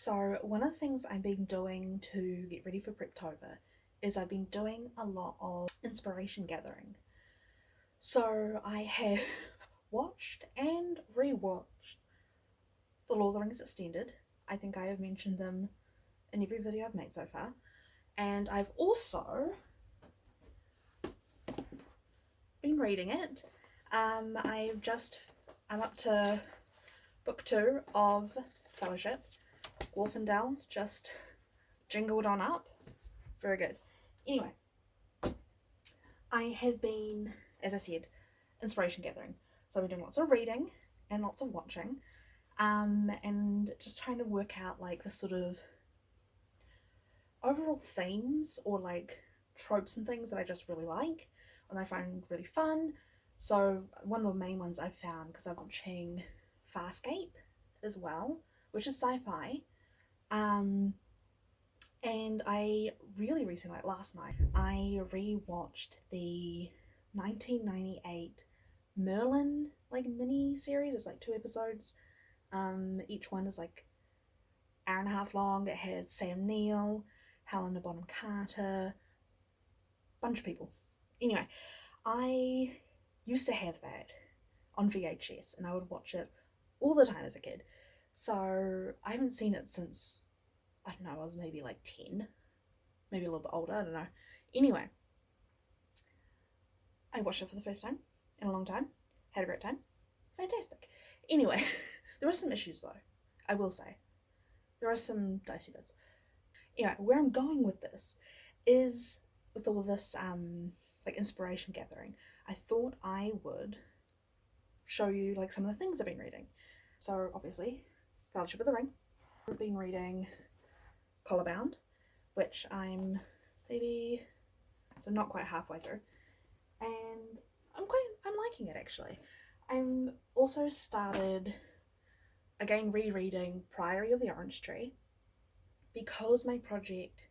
So one of the things I've been doing to get ready for Preptober is I've been doing a lot of inspiration gathering. So I have watched and rewatched The Lord of the Rings Extended. I think I have mentioned them in every video I've made so far. And I've also been reading it. I'm up to book 2 of Fellowship. Wolfendale just jingled on up. Very good. Anyway, I have been, as I said, inspiration gathering. So I've been doing lots of reading and lots of watching, and just trying to work out like the sort of overall themes or like tropes and things that I just really like and I find really fun. So one of the main ones I've found, because I'm watching Farscape as well, which is sci-fi, and I really recently, like last night, I rewatched the 1998 Merlin like mini series. It's like 2 episodes. Each one is like hour and a half long. It has Sam Neill, Helena Bonham Carter, bunch of people. Anyway, I used to have that on VHS and I would watch it all the time as a kid. So I haven't seen it since, I don't know, I was maybe like 10, maybe a little bit older, I don't know. Anyway, I watched it for the first time in a long time, had a great time, fantastic. Anyway, there are some issues though, I will say. There are some dicey bits. Anyway, where I'm going with this is, with all this like inspiration gathering, I thought I would show you like some of the things I've been reading. So obviously, Fellowship of the Ring. I've been reading Collarbound, which I'm maybe, so not quite halfway through, and I'm liking it actually. I'm also started again rereading Priory of the Orange Tree, because my project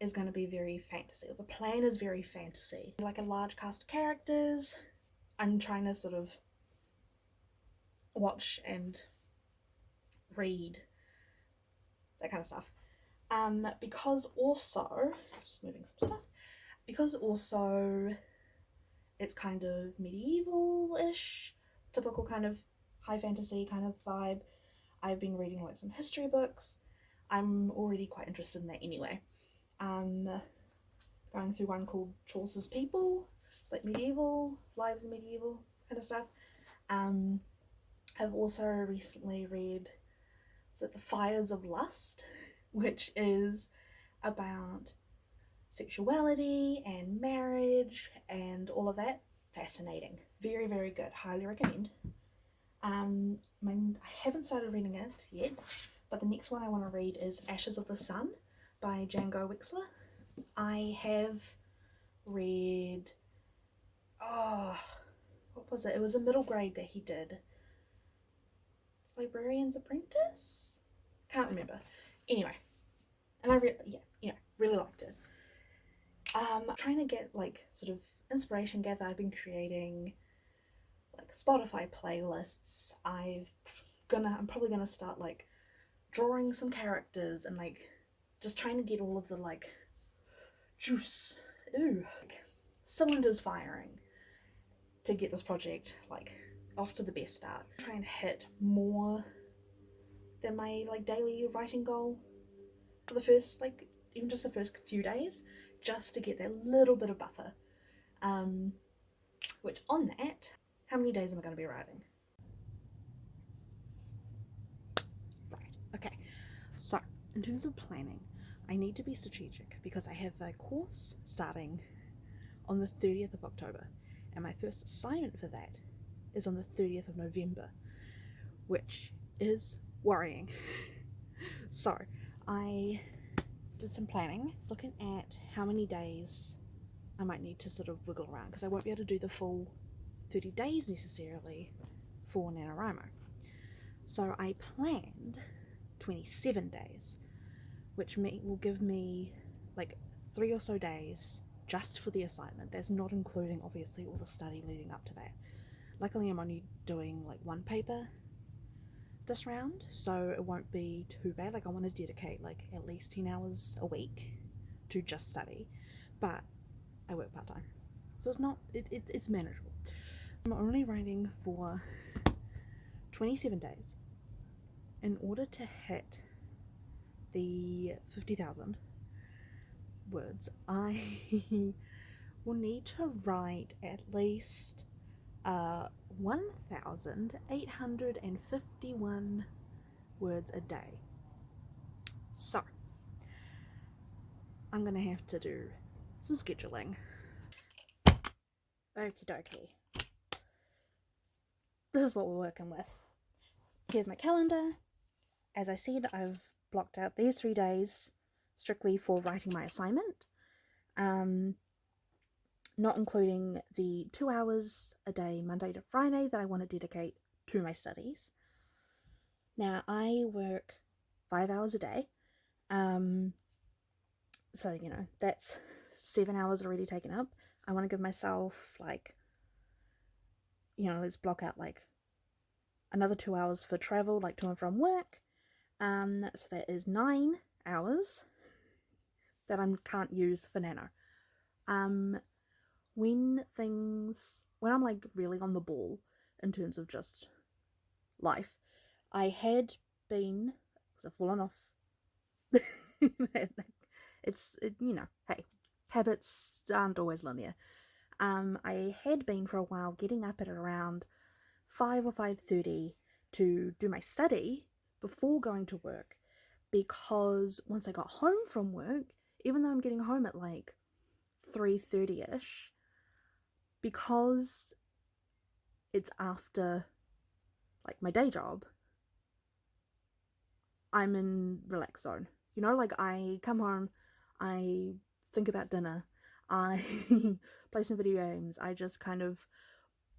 is going to be very fantasy, or the plan is very fantasy, like a large cast of characters. I'm trying to sort of watch and read that kind of stuff, because also, just moving some stuff, because also it's kind of medieval-ish, typical kind of high fantasy kind of vibe. I've been reading like some history books. I'm already quite interested in that anyway. Going through one called Chaucer's People. It's like medieval, lives of medieval kind of stuff. I've also recently read, is it The Fires of Lust, which is about sexuality and marriage and all of that. Fascinating. Very, very good. Highly recommend. I haven't started reading it yet, but the next one I want to read is Ashes of the Sun by Django Wexler. I have read, what was it? It was a middle grade that he did. It's Librarian's Apprentice? Can't remember. Anyway, and I really liked it. Trying to get like sort of inspiration gather. I've been creating like Spotify playlists. I'm probably gonna start like drawing some characters and like just trying to get all of the like juice, like cylinders firing to get this project like off to the best start. Try and hit more than my like daily writing goal for the first, like even just the first few days, just to get that little bit of buffer. Which on that, how many days am I going to be writing? Right, okay. So in terms of planning, I need to be strategic because I have a course starting on the 30th of October, and my first assignment for that is on the 30th of November, which is worrying. So I did some planning, looking at how many days I might need to sort of wiggle around, because I won't be able to do the full 30 days necessarily for NaNoWriMo. So I planned 27 days, which will give me like 3 or so days just for the assignment. That's not including obviously all the study leading up to that. Luckily I'm only doing like one paper this round, so it won't be too bad. Like, I want to dedicate like at least 10 hours a week to just study, but I work part-time, so it's not it's manageable. I'm only writing for 27 days. In order to hit the 50,000 words, I will need to write at least 1,851 words a day. So I'm gonna have to do some scheduling. Okie dokie. This is what we're working with. Here's my calendar. As I said, I've blocked out these 3 days strictly for writing my assignment, not including the 2 hours a day, Monday to Friday, that I want to dedicate to my studies. Now, I work 5 hours a day, so, you know, that's 7 hours already taken up. I want to give myself, like, you know, let's block out, like, another 2 hours for travel, like, to and from work. So that is 9 hours that I can't use for nano. When I'm, like, really on the ball in terms of just life, I had been, because I've fallen off, you know, hey, habits aren't always linear. I had been for a while getting up at around 5 or 5:30 to do my study before going to work, because once I got home from work, even though I'm getting home at like 3:30ish, because it's after like my day job, I'm in relax zone. You know, like, I come home, I think about dinner, I play some video games, I just kind of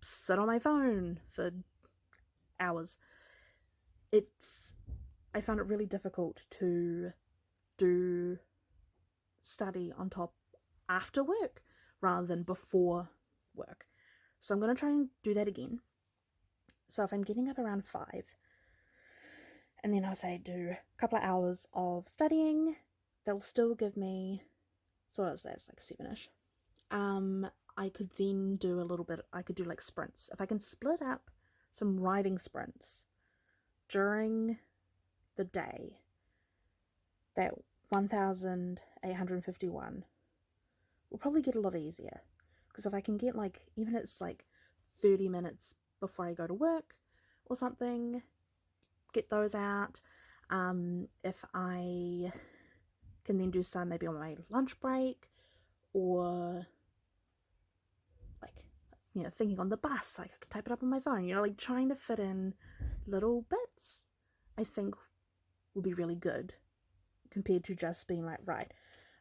sit on my phone for hours. I found it really difficult to do study on top after work rather than before work. So I'm going to try and do that again. So if I'm getting up around 5, and then I'll say do a couple of hours of studying, that'll still give me, so what is that, it's like 7ish. I could then do I could do like sprints. If I can split up some writing sprints during the day, that 1,851 will probably get a lot easier. Because if I can get, like, even it's like 30 minutes before I go to work or something, get those out. If I can then do some maybe on my lunch break, or like, you know, thinking on the bus, like I could type it up on my phone, you know, like trying to fit in little bits, I think will be really good compared to just being like, right,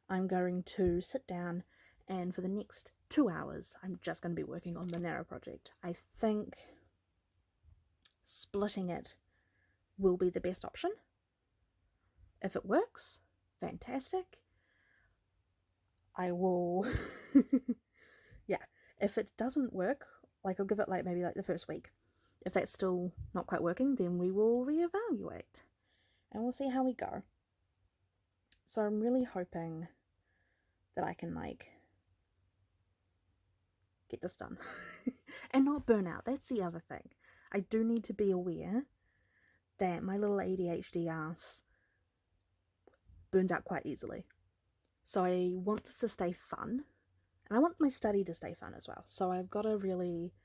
I'm going to sit down and for the next 2 hours I'm just going to be working on the nano project. I think splitting it will be the best option. If it works, fantastic. I will yeah, if it doesn't work, like, I'll give it like maybe like the first week. If that's still not quite working, then we will reevaluate and we'll see how we go. So I'm really hoping that I can, like, get this done and not burn out. That's the other thing. I do need to be aware that my little ADHD ass burns out quite easily. So I want this to stay fun, and I want my study to stay fun as well. So I've got to really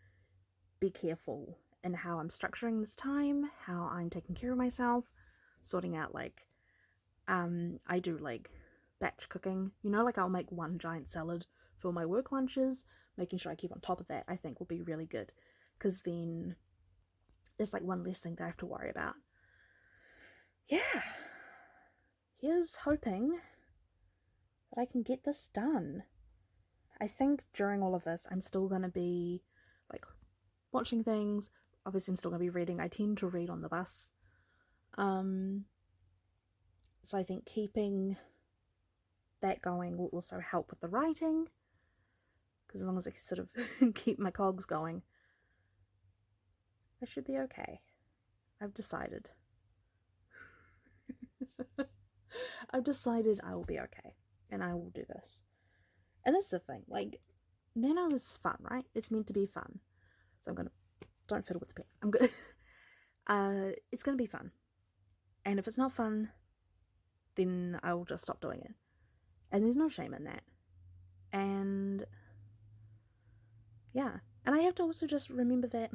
be careful in how I'm structuring this time, how I'm taking care of myself, sorting out, like, I do, like, batch cooking. You know, like, I'll make one giant salad for my work lunches. Making sure I keep on top of that, I think, will be really good. Because then there's, like, one less thing that I have to worry about. Yeah. Here's hoping that I can get this done. I think during all of this, I'm still going to be, like, watching things. Obviously, I'm still going to be reading. I tend to read on the bus. So I think keeping that going will also help with the writing. Because as long as I sort of keep my cogs going, I should be okay. I've decided. I've decided I will be okay, and I will do this. And that's the thing, like, nano is fun, right? It's meant to be fun. So I'm gonna, don't fiddle with the pen. I'm good. It's gonna be fun. And if it's not fun, then I will just stop doing it. And there's no shame in that. And yeah. And I have to also just remember that,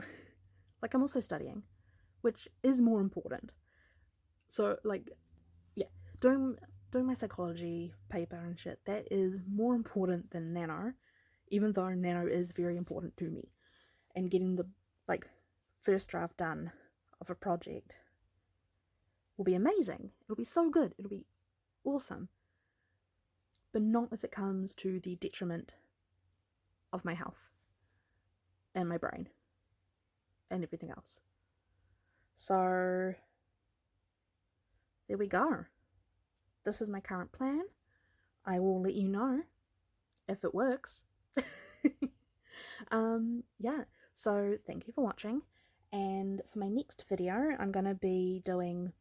like, I'm also studying, which is more important. So, like, yeah, doing my psychology paper and shit, that is more important than nano, even though nano is very important to me. And getting the, like, first draft done of a project will be amazing. It'll be so good. It'll be awesome. But not if it comes to the detriment of my health and my brain and everything else. So there we go. This is my current plan. I will let you know if it works. Yeah, so thank you for watching. And for my next video, I'm going to be doing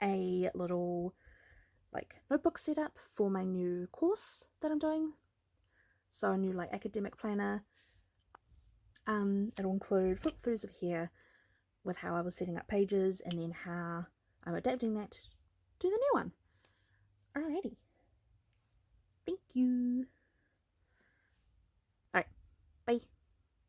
a little, like, notebook setup for my new course that I'm doing. So a new, like, academic planner. It'll include flip-throughs of here with how I was setting up pages and then how I'm adapting that to the new one. Alrighty. Thank you. Alright, bye.